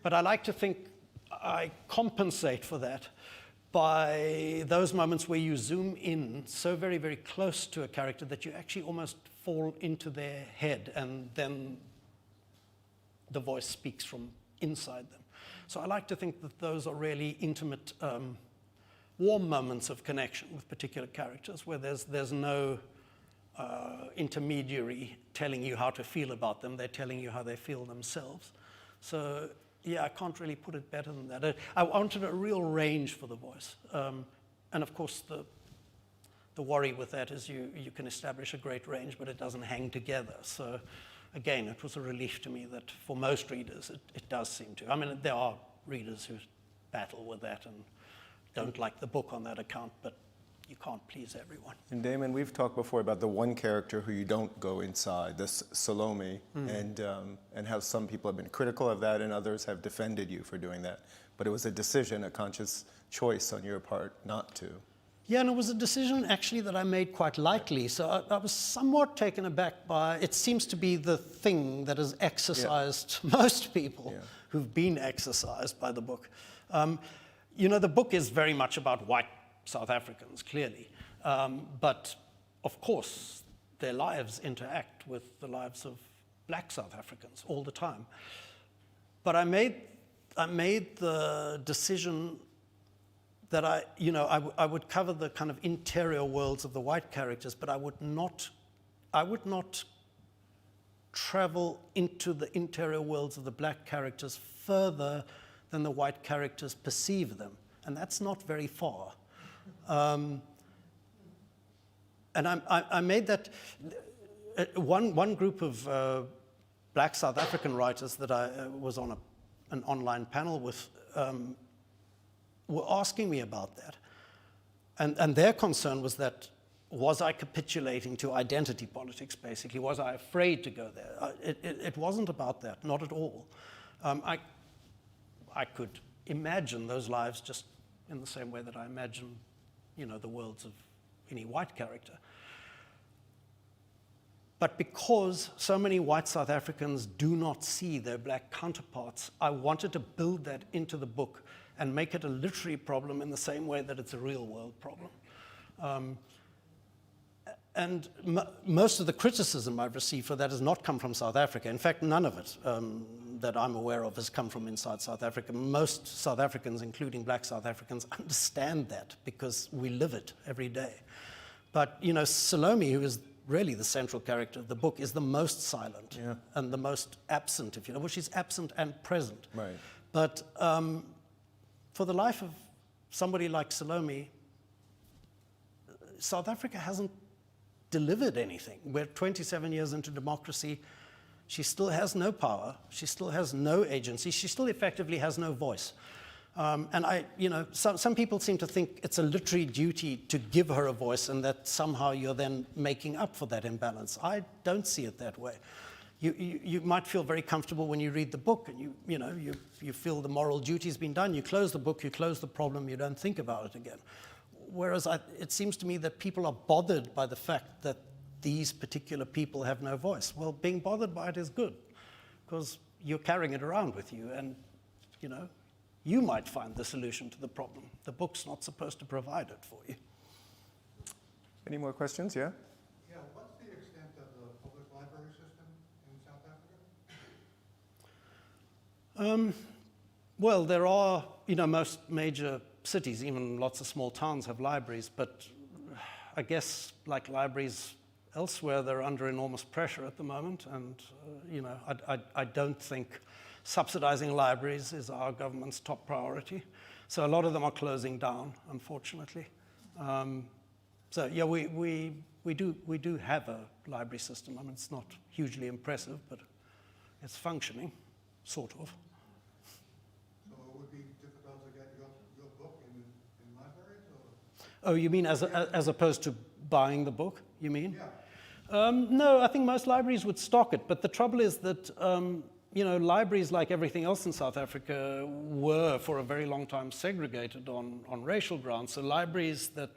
C: But I like to think I compensate for that by those moments where you zoom in so very, very close to a character that you actually almost fall into their head, and then the voice speaks from inside them. So I like to think that those are really intimate, warm moments of connection with particular characters, where there's no intermediary telling you how to feel about them. They're telling you how they feel themselves. So yeah, I can't really put it better than that. I wanted a real range for the voice. And of course, the worry with that is you can establish a great range, but it doesn't hang together. So again, it was a relief to me that for most readers, it does seem to. I mean, there are readers who battle with that and don't like the book on that account, but you can't please everyone.
D: And Damon, we've talked before about the one character who you don't go inside, this Salome, and how some people have been critical of that and others have defended you for doing that. But it was a decision, a conscious choice on your part not to.
C: Yeah, and it was a decision actually that I made quite lightly. So I was somewhat taken aback by, it seems to be the thing that has exercised most people who've been exercised by the book. The book is very much about white South Africans, clearly. But of course, their lives interact with the lives of black South Africans all the time. But I made the decision that I would cover the kind of interior worlds of the white characters, but I would not travel into the interior worlds of the black characters further than the white characters perceive them. And that's not very far. And I made that, one group of black South African writers that I was on an online panel with were asking me about that. And their concern was I capitulating to identity politics, basically? Was I afraid to go there? It wasn't about that, not at all. I could imagine those lives just in the same way that I imagine, the worlds of any white character. But because so many white South Africans do not see their black counterparts, I wanted to build that into the book and make it a literary problem in the same way that it's a real world problem. most of the criticism I've received for that has not come from South Africa. In fact, none of it that I'm aware of has come from inside South Africa. Most South Africans, including black South Africans, understand that because we live it every day. But, you know, Salome, who is really the central character of the book, is the most silent and the most absent, if you know. Well, she's absent and present.
D: Right.
C: But for the life of somebody like Salome, South Africa hasn't delivered anything. We're 27 years into democracy. She still has no power. She still has no agency. She still effectively has no voice. Some people seem to think it's a literary duty to give her a voice and that somehow you're then making up for that imbalance. I don't see it that way. You might feel very comfortable when you read the book and you feel the moral duty's been done. You close the book, you close the problem, you don't think about it again. Whereas it seems to me that people are bothered by the fact that these particular people have no voice. Well, being bothered by it is good, because you're carrying it around with you, and you might find the solution to the problem. The book's not supposed to provide it for you.
D: Any more questions? Yeah?
G: Yeah, what's the extent of the public library system in South Africa?
C: Well, there are, most major cities, even lots of small towns have libraries, but I guess like libraries elsewhere, they're under enormous pressure at the moment. And, I don't think subsidizing libraries is our government's top priority. So a lot of them are closing down, unfortunately. We do have a library system. I mean, it's not hugely impressive, but it's functioning, sort of.
G: So it would be difficult to get your book in libraries? Or?
C: Oh, you mean as opposed to buying the book, you mean?
G: Yeah.
C: No, I think most libraries would stock it, but the trouble is that libraries, like everything else in South Africa, were for a very long time segregated on racial grounds. So libraries that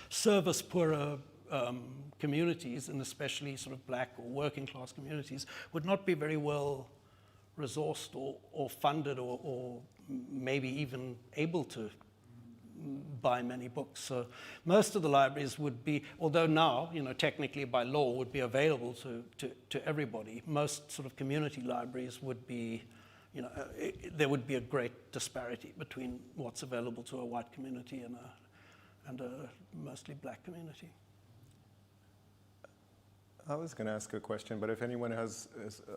C: service poorer communities, and especially sort of black or working class communities, would not be very well resourced or funded or maybe even able to buy many books. So most of the libraries would be, although now, technically by law would be available to everybody, most sort of community libraries would be, there would be a great disparity between what's available to a white community and a mostly black community.
D: I was going to ask a question, but if anyone has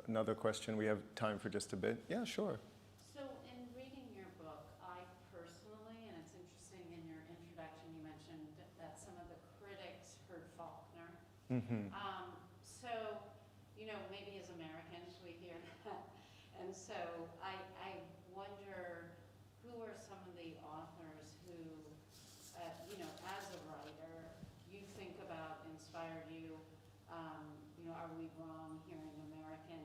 D: another question, we have time for just a bit. Yeah, sure.
H: So in reading your book, I personally, and it's interesting in your introduction, you mentioned that some of the critics heard Faulkner.
D: Mm-hmm.
H: So, maybe as Americans, we hear that. And so I wonder, who are some of the authors who, as a writer, you think about inspired you? Are we wrong hearing American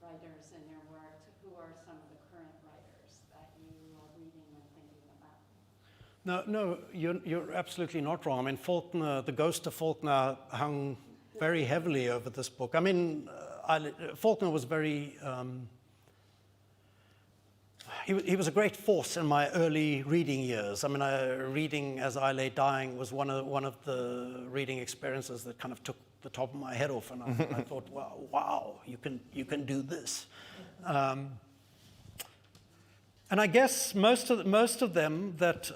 H: writers in your work? Who are some of the current writers that you are reading and thinking about?
C: No, you're absolutely not wrong. I mean, Faulkner, the ghost of Faulkner hung very heavily over this book. I mean, Faulkner was very... He was a great force in my early reading years. I mean, reading As I Lay Dying was one of the reading experiences that kind of took the top of my head off, and I thought, wow, you can do this. And I guess most of them that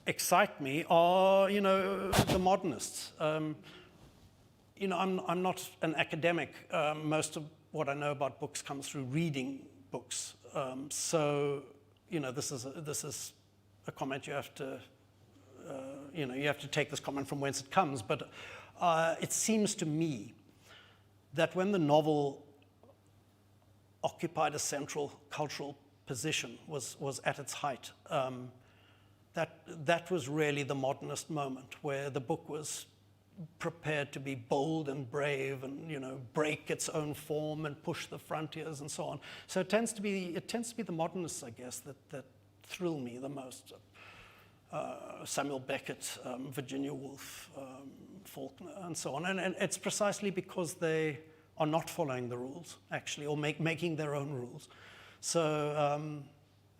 C: excite me are, the modernists. I'm not an academic. Most of what I know about books comes through reading books. This is a comment you have to, you have to take this comment from whence it comes. But it seems to me that when the novel occupied a central cultural position, was at its height, that was really the modernist moment, where the book was prepared to be bold and brave and break its own form and push the frontiers and so on. So it tends to be the modernists, I guess, that thrill me the most. Samuel Beckett, Virginia Woolf, Faulkner, and so on. And it's precisely because they are not following the rules, actually, or making their own rules. So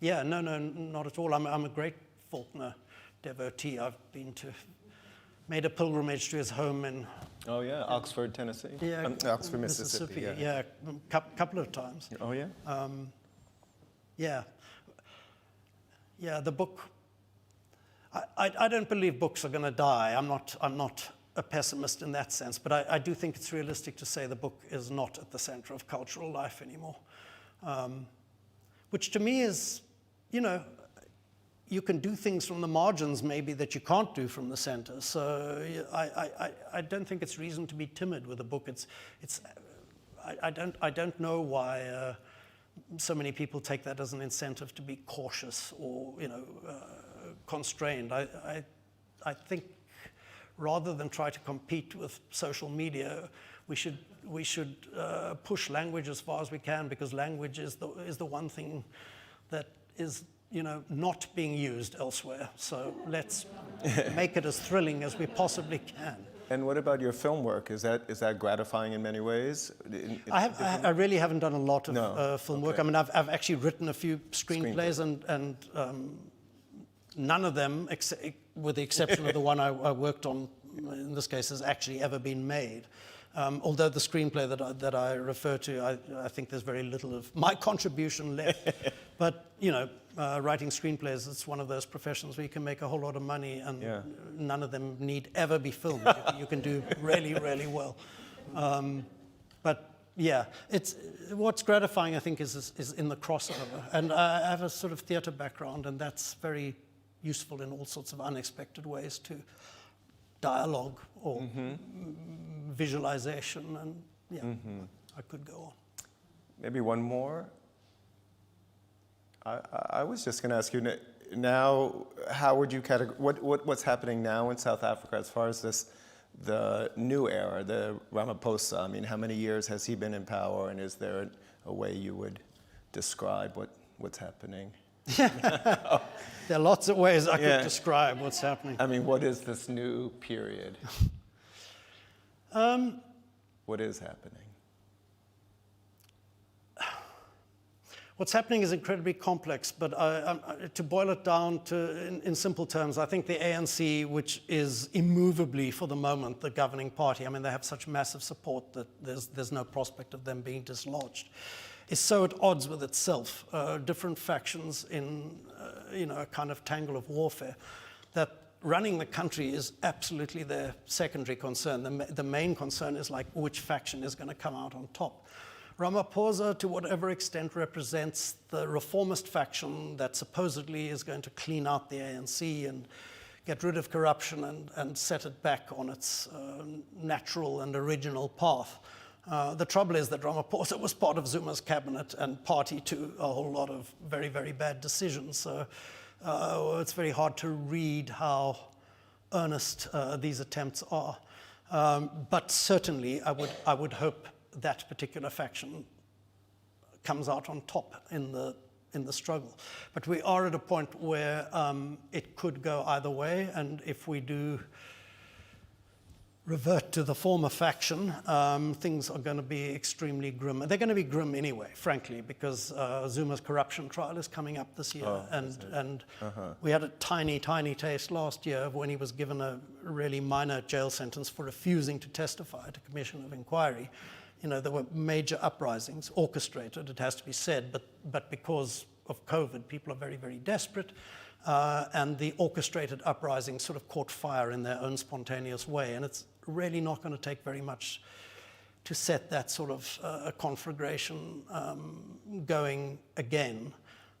C: no, not at all. I'm a great Faulkner devotee. I've been to made a pilgrimage to his home in
D: Oh yeah, Oxford, Tennessee.
C: Yeah,
D: Oxford, Mississippi.
C: Yeah, a couple of times.
D: Oh yeah.
C: Yeah, the book. I don't believe books are going to die. I'm not a pessimist in that sense, but I do think it's realistic to say the book is not at the center of cultural life anymore, which to me is, you can do things from the margins maybe that you can't do from the center. So I don't think it's reason to be timid with a book. I don't know why so many people take that as an incentive to be cautious or constrained. I think rather than try to compete with social media, we should push language as far as we can, because language is the one thing that is not being used elsewhere. So let's make it as thrilling as we possibly can.
D: And what about your film work? Is that gratifying in many ways?
C: I really haven't done a lot of film work.
D: Okay.
C: I mean, I've actually written a few screenplays, and none of them, with the exception of the one I worked on, in this case, has actually ever been made. Although the screenplay that I refer to, I think there's very little of my contribution left. But, writing screenplays, it's one of those professions where you can make a whole lot of money, and none of them need ever be filmed. You can do really, really well. But yeah, what's gratifying, I think, is in the crossover. And I have a sort of theatre background, and that's very useful in all sorts of unexpected ways too. Dialogue or visualization, and I could go on.
D: Maybe one more. I was just going to ask you now, how would you what's happening now in South Africa as far as the new era, the Ramaphosa? I mean, how many years has he been in power, and is there a way you would describe what's happening?
C: There are lots of ways I could describe what's happening.
D: I mean, what is this new period? What is happening?
C: What's happening is incredibly complex, but to boil it down in simple terms, I think the ANC, which is immovably for the moment the governing party, I mean, they have such massive support that there's no prospect of them being dislodged, is so at odds with itself, different factions in a kind of tangle of warfare, that running the country is absolutely their secondary concern. The main concern is like which faction is going to come out on top. Ramaphosa, to whatever extent, represents the reformist faction that supposedly is going to clean out the ANC and get rid of corruption and set it back on its natural and original path. The trouble is that Ramaphosa was part of Zuma's cabinet and party to a whole lot of very, very bad decisions. So it's very hard to read how earnest these attempts are. But certainly, I would hope that particular faction comes out on top in the struggle. But we are at a point where it could go either way, and if we do revert to the former faction, things are going to be extremely grim. They're going to be grim anyway, frankly, because Zuma's corruption trial is coming up this year, and we had a tiny, tiny taste last year of when he was given a really minor jail sentence for refusing to testify at a commission of inquiry. There were major uprisings, orchestrated, it has to be said, but because of COVID, people are very, very desperate, and the orchestrated uprisings sort of caught fire in their own spontaneous way, and it's really not going to take very much to set that sort of a conflagration going again.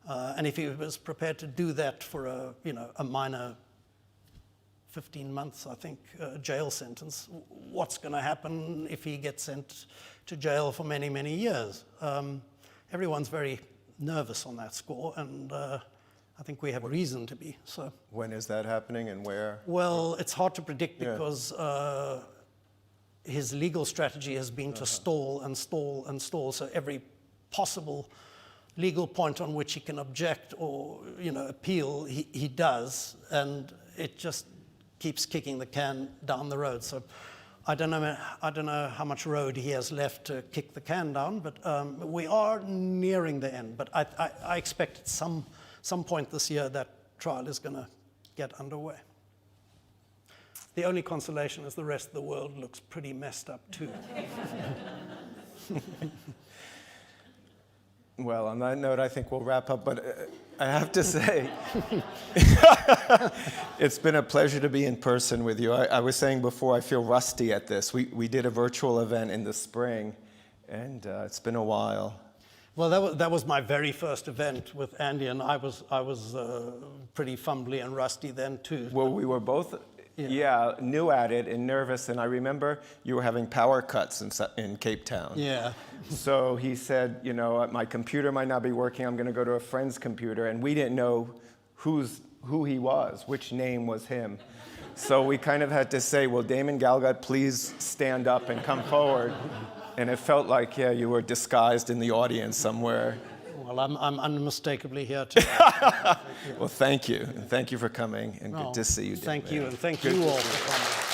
C: And if he was prepared to do that for a minor 15 months, I think, jail sentence, what's going to happen if he gets sent to jail for many, many years? Everyone's very nervous on that score, and I think we have reason to be. So,
D: when is that happening and where?
C: Well, it's hard to predict because his legal strategy has been to stall and stall and stall. So every possible legal point on which he can object or appeal, he does, and it just keeps kicking the can down the road. So I don't know how much road he has left to kick the can down, but we are nearing the end. But I expect at some point this year that trial is going to get underway. The only consolation is the rest of the world looks pretty messed up too.
D: Well, on that note, I think we'll wrap up, but I have to say, it's been a pleasure to be in person with you. I was saying before, I feel rusty at this. We did a virtual event in the spring, and it's been a while.
C: Well, that was my very first event with Andy, and I was pretty fumbly and rusty then too.
D: Well, we were both, new at it and nervous, and I remember you were having power cuts in Cape Town.
C: Yeah.
D: So he said, you know, my computer might not be working, I'm going to go to a friend's computer, and we didn't know who he was, which name was him. So we kind of had to say, well, Damon Galgut, please stand up and come forward. And it felt like, you were disguised in the audience somewhere.
C: Well, I'm unmistakably here too.
D: Well, thank you. And thank you for coming, and good to see you, Damon.
C: Thank you, and thank you all for coming.